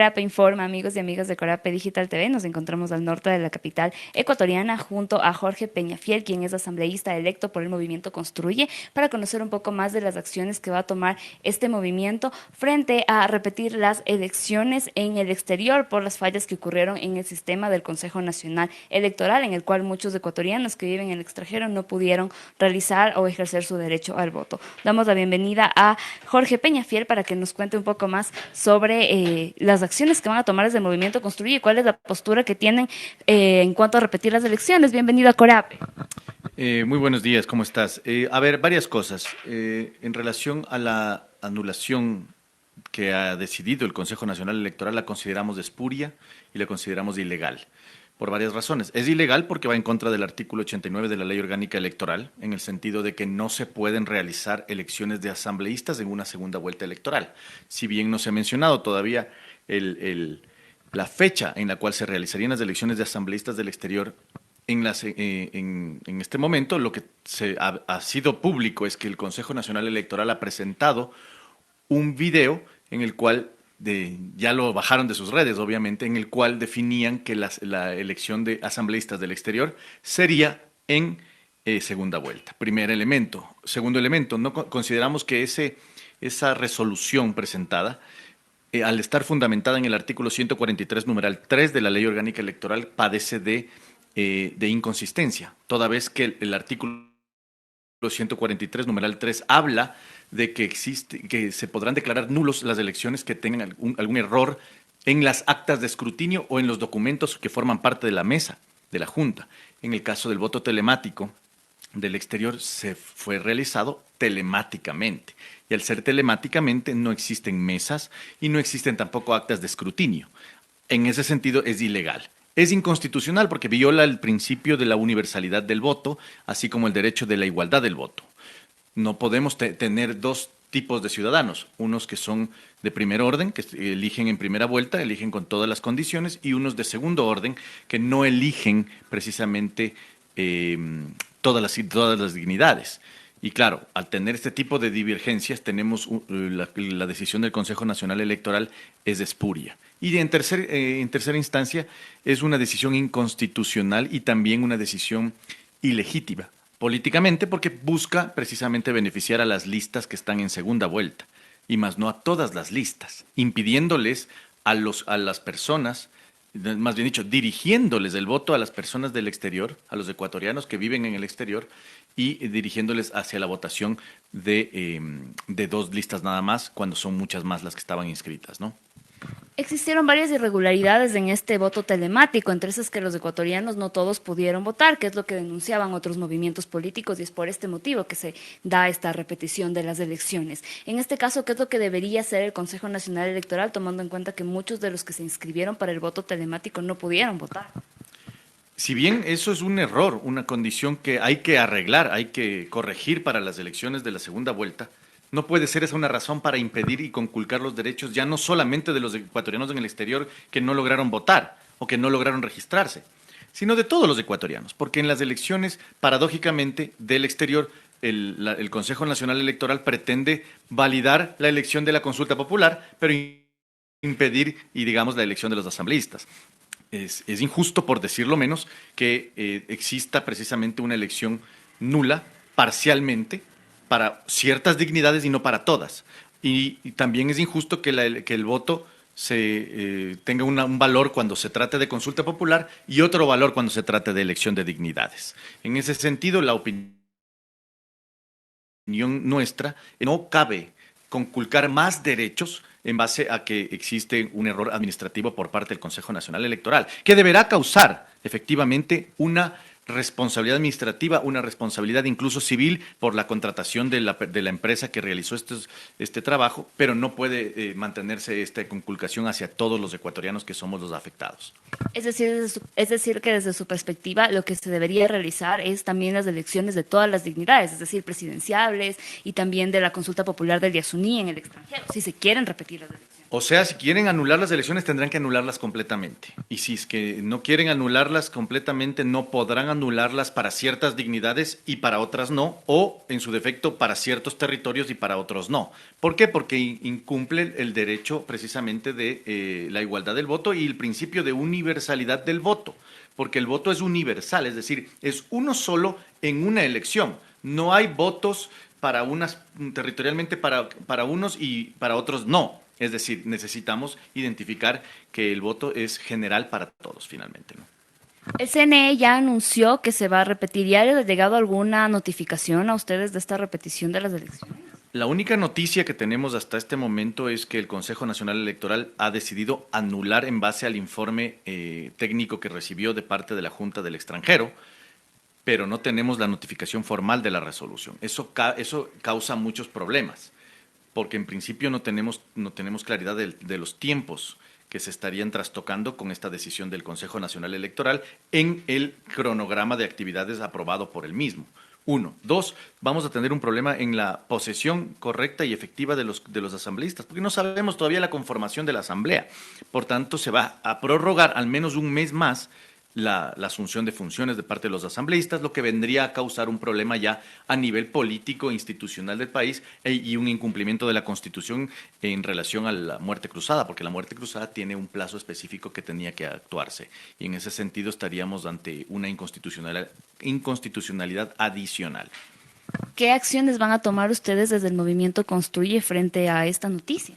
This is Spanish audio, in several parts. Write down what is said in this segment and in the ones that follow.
Corape Informa, amigos y amigas de Corape Digital TV. Nos encontramos al norte de la capital ecuatoriana junto a Jorge Peñafiel, quien es asambleísta electo por el movimiento Construye, para conocer un poco más de las acciones que va a tomar este movimiento frente a repetir las elecciones en el exterior por las fallas que ocurrieron en el sistema del Consejo Nacional Electoral, en el cual muchos ecuatorianos que viven en el extranjero no pudieron realizar o ejercer su derecho al voto. Damos la bienvenida a Jorge Peñafiel para que nos cuente un poco más sobre las acciones que van a tomar desde el Movimiento Construye y cuál es la postura que tienen en cuanto a repetir las elecciones. Bienvenido a Corape. Muy buenos días, ¿cómo estás? A ver, varias cosas. En relación a la anulación que ha decidido el Consejo Nacional Electoral, la consideramos de espuria y la consideramos de ilegal, por varias razones. Es ilegal porque va en contra del artículo 89 de la Ley Orgánica Electoral, en el sentido de que no se pueden realizar elecciones de asambleístas en una segunda vuelta electoral. Si bien no se ha mencionado todavía la fecha en la cual se realizarían las elecciones de asambleístas del exterior, en este momento lo que ha sido público es que el Consejo Nacional Electoral ha presentado un video en el cual, ya lo bajaron de sus redes obviamente, en el cual definían que la elección de asambleístas del exterior sería en segunda vuelta. Primer elemento. Segundo elemento, no consideramos que esa resolución presentada, al estar fundamentada en el artículo 143, numeral 3 de la Ley Orgánica Electoral, padece de inconsistencia, toda vez que el artículo 143, numeral 3, habla de que se podrán declarar nulos las elecciones que tengan algún error en las actas de escrutinio o en los documentos que forman parte de la mesa de la Junta. En el caso del voto telemático del exterior, se fue realizado telemáticamente. Y al ser telemáticamente no existen mesas y no existen tampoco actas de escrutinio. En ese sentido es ilegal. Es inconstitucional porque viola el principio de la universalidad del voto, así como el derecho de la igualdad del voto. No podemos tener dos tipos de ciudadanos, unos que son de primer orden, que eligen en primera vuelta, eligen con todas las condiciones, y unos de segundo orden, que no eligen precisamente todas las dignidades. Y claro, al tener este tipo de divergencias, tenemos la decisión del Consejo Nacional Electoral es espuria. Y en tercera instancia, es una decisión inconstitucional y también una decisión ilegítima políticamente, porque busca precisamente beneficiar a las listas que están en segunda vuelta, y más no a todas las listas, impidiéndoles a las personas, más bien dicho, dirigiéndoles el voto a las personas del exterior, a los ecuatorianos que viven en el exterior, y dirigiéndoles hacia la votación de dos listas nada más, cuando son muchas más las que estaban inscritas, ¿no? Existieron varias irregularidades en este voto telemático, entre esas que los ecuatorianos no todos pudieron votar, que es lo que denunciaban otros movimientos políticos, y es por este motivo que se da esta repetición de las elecciones. En este caso, ¿qué es lo que debería hacer el Consejo Nacional Electoral, tomando en cuenta que muchos de los que se inscribieron para el voto telemático no pudieron votar? Si bien eso es un error, una condición que hay que arreglar, hay que corregir para las elecciones de la segunda vuelta, no puede ser esa una razón para impedir y conculcar los derechos ya no solamente de los ecuatorianos en el exterior que no lograron votar o que no lograron registrarse, sino de todos los ecuatorianos, porque en las elecciones, paradójicamente, del exterior, el Consejo Nacional Electoral pretende validar la elección de la consulta popular, pero impedir, y digamos, la elección de los asambleístas. Es injusto, por decirlo menos, que exista precisamente una elección nula, parcialmente, para ciertas dignidades y no para todas. Y también es injusto que el voto tenga un valor cuando se trate de consulta popular y otro valor cuando se trate de elección de dignidades. En ese sentido, la opinión nuestra, no cabe conculcar más derechos en base a que existe un error administrativo por parte del Consejo Nacional Electoral, que deberá causar efectivamente una responsabilidad administrativa, una responsabilidad incluso civil por la contratación de la empresa que realizó este trabajo, pero no puede mantenerse esta conculcación hacia todos los ecuatorianos que somos los afectados. Es decir, que desde su perspectiva lo que se debería realizar es también las elecciones de todas las dignidades, es decir, presidenciables y también de la consulta popular del Yasuní en el extranjero, si se quieren repetir las elecciones. O sea, si quieren anular las elecciones tendrán que anularlas completamente. Y si es que no quieren anularlas completamente, no podrán anularlas para ciertas dignidades y para otras no, o en su defecto para ciertos territorios y para otros no. ¿Por qué? Porque incumple el derecho precisamente de la igualdad del voto y el principio de universalidad del voto. Porque el voto es universal, es decir, es uno solo en una elección. No hay votos para unas territorialmente para unos y para otros no. Es decir, necesitamos identificar que el voto es general para todos finalmente, ¿no? El CNE ya anunció que se va a repetir. ¿Ya les ha llegado alguna notificación a ustedes de esta repetición de las elecciones? La única noticia que tenemos hasta este momento es que el Consejo Nacional Electoral ha decidido anular en base al informe técnico que recibió de parte de la Junta del Extranjero, pero no tenemos la notificación formal de la resolución. Eso causa muchos problemas, porque en principio no tenemos claridad de los tiempos que se estarían trastocando con esta decisión del Consejo Nacional Electoral en el cronograma de actividades aprobado por el mismo. Uno. Dos, vamos a tener un problema en la posesión correcta y efectiva de los asambleístas, porque no sabemos todavía la conformación de la asamblea. Por tanto, se va a prorrogar al menos un mes más la asunción de funciones de parte de los asambleístas, lo que vendría a causar un problema ya a nivel político e institucional del país y un incumplimiento de la Constitución en relación a la muerte cruzada, porque la muerte cruzada tiene un plazo específico que tenía que actuarse. Y en ese sentido estaríamos ante una inconstitucionalidad adicional. ¿Qué acciones van a tomar ustedes desde el movimiento Construye frente a esta noticia?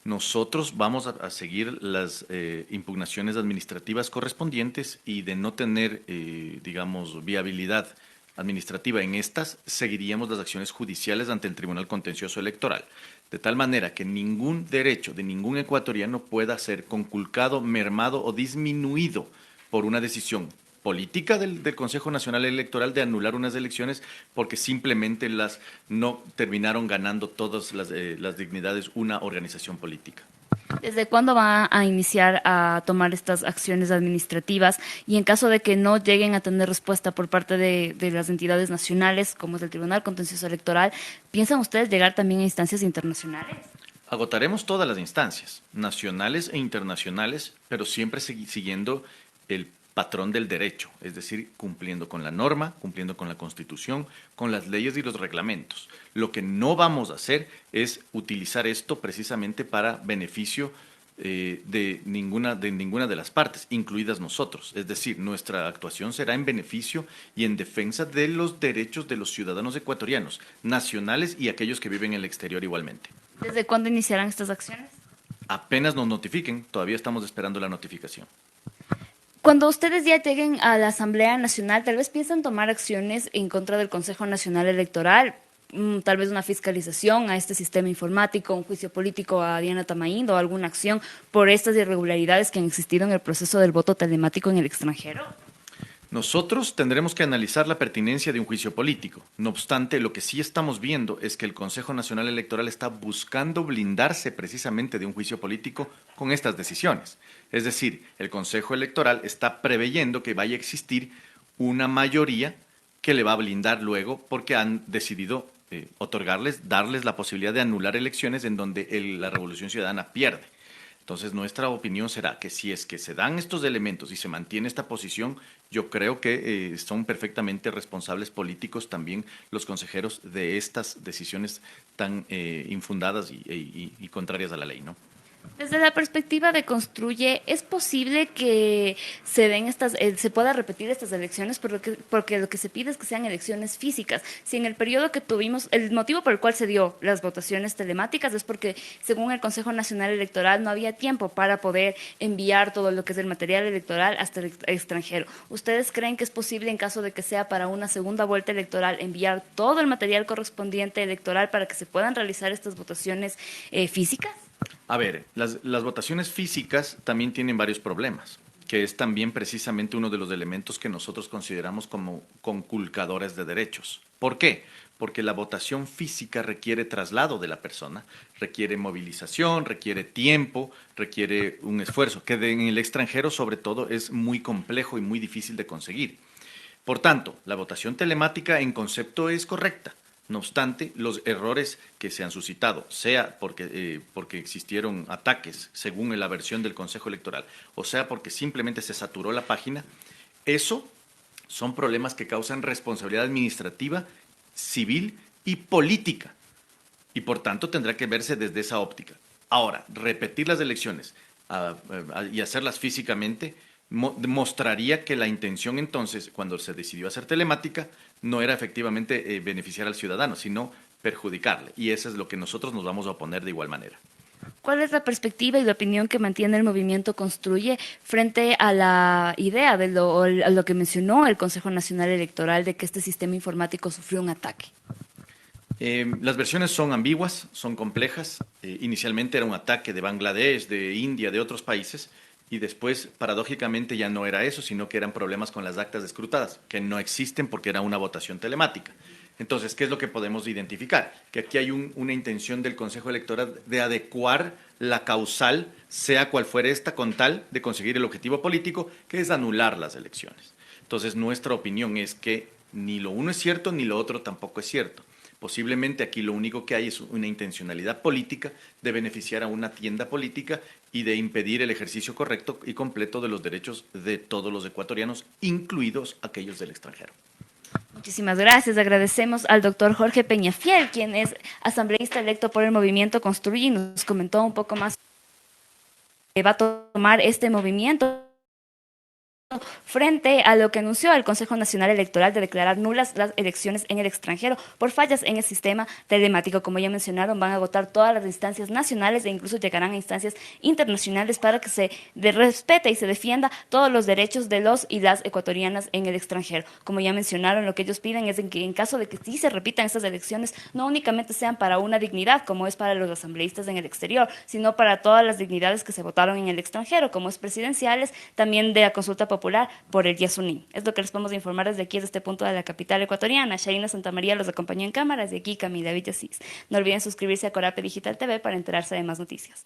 Nosotros vamos a seguir las impugnaciones administrativas correspondientes y de no tener, digamos, viabilidad administrativa en estas, seguiríamos las acciones judiciales ante el Tribunal Contencioso Electoral, de tal manera que ningún derecho de ningún ecuatoriano pueda ser conculcado, mermado o disminuido por una decisión política del Consejo Nacional Electoral de anular unas elecciones porque simplemente las no terminaron ganando todas las dignidades una organización política. ¿Desde cuándo va a iniciar a tomar estas acciones administrativas? Y en caso de que no lleguen a tener respuesta por parte de las entidades nacionales, como es el Tribunal Contencioso Electoral, ¿piensan ustedes llegar también a instancias internacionales? Agotaremos todas las instancias, nacionales e internacionales, pero siempre siguiendo el patrón del derecho, es decir, cumpliendo con la norma, cumpliendo con la Constitución, con las leyes y los reglamentos. Lo que no vamos a hacer es utilizar esto precisamente para beneficio de ninguna de las partes, incluidas nosotros. Es decir, nuestra actuación será en beneficio y en defensa de los derechos de los ciudadanos ecuatorianos, nacionales y aquellos que viven en el exterior igualmente. ¿Desde cuándo iniciarán estas acciones? Apenas nos notifiquen, todavía estamos esperando la notificación. Cuando ustedes ya lleguen a la Asamblea Nacional, tal vez piensan tomar acciones en contra del Consejo Nacional Electoral, tal vez una fiscalización a este sistema informático, un juicio político a Diana Tamaindo o alguna acción por estas irregularidades que han existido en el proceso del voto telemático en el extranjero. Nosotros tendremos que analizar la pertinencia de un juicio político. No obstante, lo que sí estamos viendo es que el Consejo Nacional Electoral está buscando blindarse precisamente de un juicio político con estas decisiones. Es decir, el Consejo Electoral está preveyendo que vaya a existir una mayoría que le va a blindar luego porque han decidido darles la posibilidad de anular elecciones en donde la Revolución Ciudadana pierde. Entonces, nuestra opinión será que si es que se dan estos elementos y se mantiene esta posición, yo creo que son perfectamente responsables políticos también los consejeros de estas decisiones tan infundadas y contrarias a la ley, ¿no? Desde la perspectiva de Construye, ¿es posible que se pueda repetir estas elecciones? Porque lo que se pide es que sean elecciones físicas. Si en el periodo que tuvimos, el motivo por el cual se dio las votaciones telemáticas es porque, según el Consejo Nacional Electoral, no había tiempo para poder enviar todo lo que es el material electoral hasta el extranjero. ¿Ustedes creen que es posible, en caso de que sea para una segunda vuelta electoral, enviar todo el material correspondiente electoral para que se puedan realizar estas votaciones físicas? A ver, las votaciones físicas también tienen varios problemas, que es también precisamente uno de los elementos que nosotros consideramos como conculcadores de derechos. ¿Por qué? Porque la votación física requiere traslado de la persona, requiere movilización, requiere tiempo, requiere un esfuerzo, que en el extranjero sobre todo es muy complejo y muy difícil de conseguir. Por tanto, la votación telemática en concepto es correcta. No obstante, los errores que se han suscitado, sea porque existieron ataques según la versión del Consejo Electoral, o sea porque simplemente se saturó la página, eso son problemas que causan responsabilidad administrativa, civil y política. Y por tanto tendrá que verse desde esa óptica. Ahora, repetir las elecciones y hacerlas físicamente mostraría que la intención entonces, cuando se decidió hacer telemática, no era efectivamente beneficiar al ciudadano, sino perjudicarle. Y eso es lo que nosotros nos vamos a oponer de igual manera. ¿Cuál es la perspectiva y la opinión que mantiene el movimiento Construye frente a la idea de a lo que mencionó el Consejo Nacional Electoral de que este sistema informático sufrió un ataque? Las versiones son ambiguas, son complejas. Inicialmente era un ataque de Bangladesh, de India, de otros países, y después, paradójicamente, ya no era eso, sino que eran problemas con las actas escrutadas, que no existen porque era una votación telemática. Entonces, ¿qué es lo que podemos identificar? Que aquí hay una intención del Consejo Electoral de adecuar la causal, sea cual fuere esta, con tal de conseguir el objetivo político, que es anular las elecciones. Entonces, nuestra opinión es que ni lo uno es cierto, ni lo otro tampoco es cierto. Posiblemente aquí lo único que hay es una intencionalidad política de beneficiar a una tienda política y de impedir el ejercicio correcto y completo de los derechos de todos los ecuatorianos, incluidos aquellos del extranjero. Muchísimas gracias. Agradecemos al doctor Jorge Peñafiel, quien es asambleísta electo por el movimiento Construye y nos comentó un poco más que va a tomar este movimiento frente a lo que anunció el Consejo Nacional Electoral de declarar nulas las elecciones en el extranjero por fallas en el sistema telemático. Como ya mencionaron, van a agotar todas las instancias nacionales e incluso llegarán a instancias internacionales para que se respete y se defienda todos los derechos de los y las ecuatorianas en el extranjero. Como ya mencionaron, lo que ellos piden es que en caso de que sí se repitan estas elecciones, no únicamente sean para una dignidad, como es para los asambleístas en el exterior, sino para todas las dignidades que se votaron en el extranjero, como es presidenciales, también de la consulta popular por el Yasuní. Es lo que les podemos informar desde aquí, desde este punto de la capital ecuatoriana. Shaina Santamaría los acompañó en cámara, desde aquí Camila Villasís. No olviden suscribirse a Corape Digital TV para enterarse de más noticias.